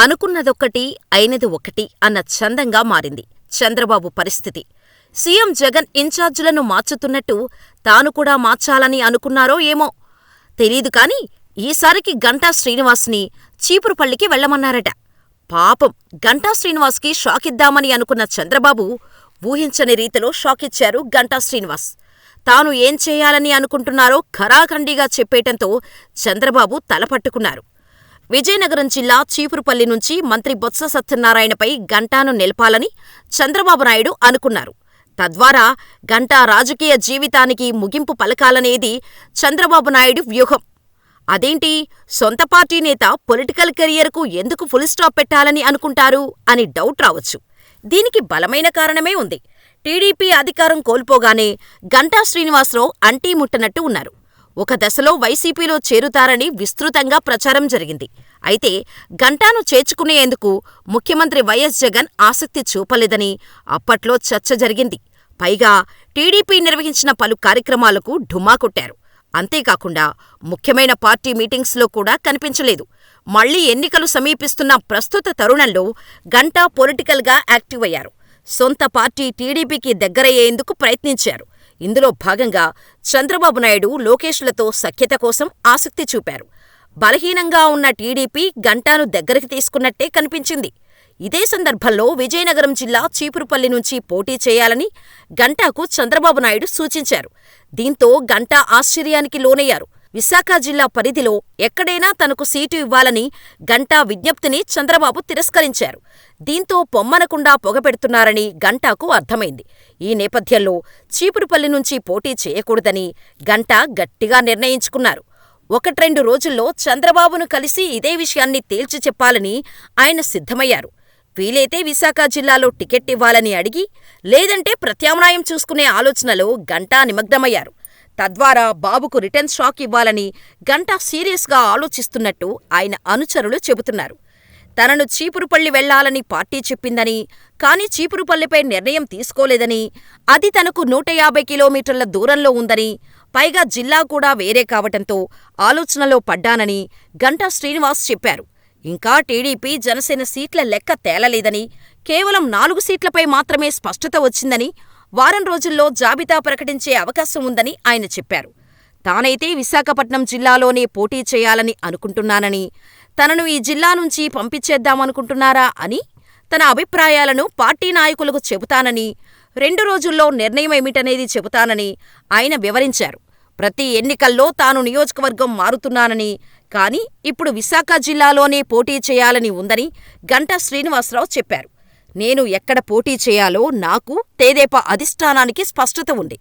అనుకున్నదొక్కటి, అయినది ఒకటి అన్న చందంగా మారింది చంద్రబాబు పరిస్థితి. సీఎం జగన్ ఇన్ఛార్జీలను మార్చుతున్నట్టు తాను కూడా మార్చాలని అనుకున్నారో ఏమో తెలీదు కాని ఈసారికి గంటా శ్రీనివాస్ని చీపురుపల్లికి వెళ్లమన్నారట. పాపం గంటా శ్రీనివాస్కి షాకిద్దామని అనుకున్న చంద్రబాబు ఊహించని రీతిలో షాకిచ్చారు గంటా శ్రీనివాస్. తాను ఏం చేయాలని అనుకుంటున్నారో ఖరాఖండీగా చెప్పేయటంతో చంద్రబాబు తలపట్టుకున్నారు. విజయనగరం జిల్లా చీపురుపల్లి నుంచి మంత్రి బొత్స సత్యనారాయణపై గంటాను నిలపాలని చంద్రబాబు నాయుడు అనుకున్నారు. తద్వారా గంటా రాజకీయ జీవితానికి ముగింపు పలకాలనేది చంద్రబాబు నాయుడు వ్యూహం. అదేంటి, సొంత పార్టీ నేత పొలిటికల్ కెరియర్కు ఎందుకు ఫుల్ స్టాప్ పెట్టాలని అనుకుంటారు అని డౌట్ రావచ్చు. దీనికి బలమైన కారణమే ఉంది. టీడీపీ అధికారం కోల్పోగానే గంటా శ్రీనివాసరావు అంటీ ముట్టనట్టు ఉన్నారు. ఒక దశలో వైసీపీలో చేరుతారని విస్తృతంగా ప్రచారం జరిగింది. అయితే గంటాను చేర్చుకునేందుకు ముఖ్యమంత్రి వైఎస్ జగన్ ఆసక్తి చూపలేదని అప్పట్లో చర్చ జరిగింది. పైగా టీడీపీ నిర్వహించిన పలు కార్యక్రమాలకు ఢుమా కొట్టారు. అంతేకాకుండా ముఖ్యమైన పార్టీ మీటింగ్స్లో కూడా కనిపించలేదు. మళ్లీ ఎన్నికలు సమీపిస్తున్న ప్రస్తుత తరుణంలో గంటా పొలిటికల్గా యాక్టివ్ అయ్యారు. సొంత పార్టీ టీడీపీకి దగ్గరయ్యేందుకు ప్రయత్నించారు. ఇందులో భాగంగా చంద్రబాబు నాయుడు లోకేష్లతో సఖ్యత కోసం ఆసక్తి చూపారు. బలహీనంగా ఉన్న టీడీపీ గంటాను దగ్గరికి తీసుకున్నట్టే కనిపించింది. ఇదే సందర్భంలో విజయనగరం జిల్లా చీపురుపల్లి నుంచి పోటీ చేయాలని గంటాకు చంద్రబాబు నాయుడు సూచించారు. దీంతో గంటా ఆశ్చర్యానికి లోనయ్యారు. విశాఖ జిల్లా పరిధిలో ఎక్కడైనా తనకు సీటు ఇవ్వాలని గంటా విజ్ఞప్తిని చంద్రబాబు తిరస్కరించారు. దీంతో పొమ్మనకుండా పొగపెడుతున్నారని గంటాకు అర్థమైంది. ఈ నేపథ్యంలో చీపురుపల్లి నుంచి పోటీ చేయకూడదని గంటా గట్టిగా నిర్ణయించుకున్నారు. 1-2 రోజుల్లో చంద్రబాబును కలిసి ఇదే విషయాన్ని తేల్చి చెప్పాలని ఆయన సిద్ధమయ్యారు. వీలైతే విశాఖ జిల్లాలో టికెట్ ఇవ్వాలని అడిగి, లేదంటే ప్రత్యామ్నాయం చూసుకునే ఆలోచనలో గంటా నిమగ్నమయ్యారు. తద్వారా బాబుకు రిటర్న్ షాక్ ఇవ్వాలని గంటా సీరియస్గా ఆలోచిస్తున్నట్టు ఆయన అనుచరులు చెబుతున్నారు. తనను చీపురుపల్లి వెళ్లాలని పార్టీ చెప్పిందని, కానీ చీపురుపల్లిపై నిర్ణయం తీసుకోలేదని, అది తనకు 150 కిలోమీటర్ల దూరంలో ఉందని, పైగా జిల్లా కూడా వేరే కావటంతో ఆలోచనలో పడ్డానని గంటా శ్రీనివాస్ చెప్పారు. ఇంకా టీడీపీ, జనసేన సీట్ల లెక్క తేలలేదని, కేవలం 4 సీట్లపై మాత్రమే స్పష్టత వచ్చిందని, వారం రోజుల్లో జాబితా ప్రకటించే అవకాశం ఉందని ఆయన చెప్పారు. తానైతే విశాఖపట్నం జిల్లాలోనే పోటీ చేయాలని అనుకుంటున్నానని, తనను ఈ జిల్లా నుంచి పంపించేద్దామనుకుంటున్నారా అని తన అభిప్రాయాలను పార్టీ నాయకులకు చెబుతానని, 2 రోజుల్లో నిర్ణయమేమిటనేది చెబుతానని ఆయన వివరించారు. ప్రతి ఎన్నికల్లో తాను నియోజకవర్గం మారుతున్నానని, కానీ ఇప్పుడు విశాఖ జిల్లాలోనే పోటీ చేయాలని ఉందని గంటా శ్రీనివాసరావు చెప్పారు. నేను ఎక్కడ పోటీ చేయాలో నాకు, తెదేపా అధిష్టానానికి స్పష్టత ఉంది.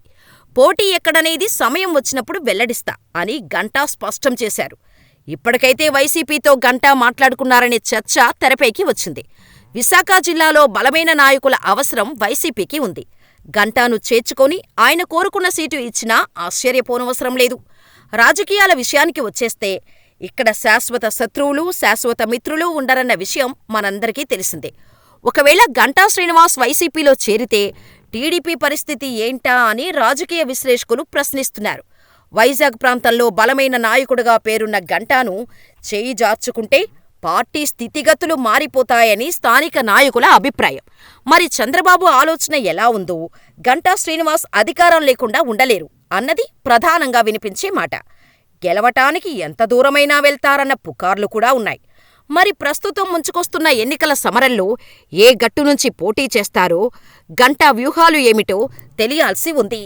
పోటీ ఎక్కడనేది సమయం వచ్చినప్పుడు వెల్లడిస్తా అని గంటా స్పష్టం చేశారు. ఇప్పటికైతే వైసీపీతో గంటా మాట్లాడుకున్నారనే చర్చ తెరపైకి వచ్చింది. విశాఖ జిల్లాలో బలమైన నాయకుల అవసరం వైసీపీకి ఉంది. గంటాను చేర్చుకొని ఆయన కోరుకున్న సీటు ఇచ్చినా ఆశ్చర్యపోనవసరం లేదు. రాజకీయాల విషయానికి వచ్చేస్తే ఇక్కడ శాశ్వత శత్రువులు, శాశ్వత మిత్రులు ఉండరన్న విషయం మనందరికీ తెలిసిందే. ఒకవేళ గంటా శ్రీనివాస్ వైసీపీలో చేరితే టీడీపీ పరిస్థితి ఏంటా అని రాజకీయ విశ్లేషకులు ప్రశ్నిస్తున్నారు. వైజాగ్ ప్రాంతంలో బలమైన నాయకుడిగా పేరున్న గంటాను చేయి జార్చుకుంటే పార్టీ స్థితిగతులు మారిపోతాయని స్థానిక నాయకుల అభిప్రాయం. మరి చంద్రబాబు ఆలోచన ఎలా ఉందో, గంటా శ్రీనివాస్ అధికారం లేకుండా ఉండలేరు అన్నది ప్రధానంగా వినిపించే మాట. గెలవటానికి ఎంత దూరమైనా వెళ్తారన్న పుకార్లు కూడా ఉన్నాయి. మరి ప్రస్తుతం ముంచుకొస్తున్న ఎన్నికల సమరంలో ఏ గట్టు నుంచి పోటీ చేస్తారో, గంటా వ్యూహాలు ఏమిటో తెలియాల్సి ఉంది.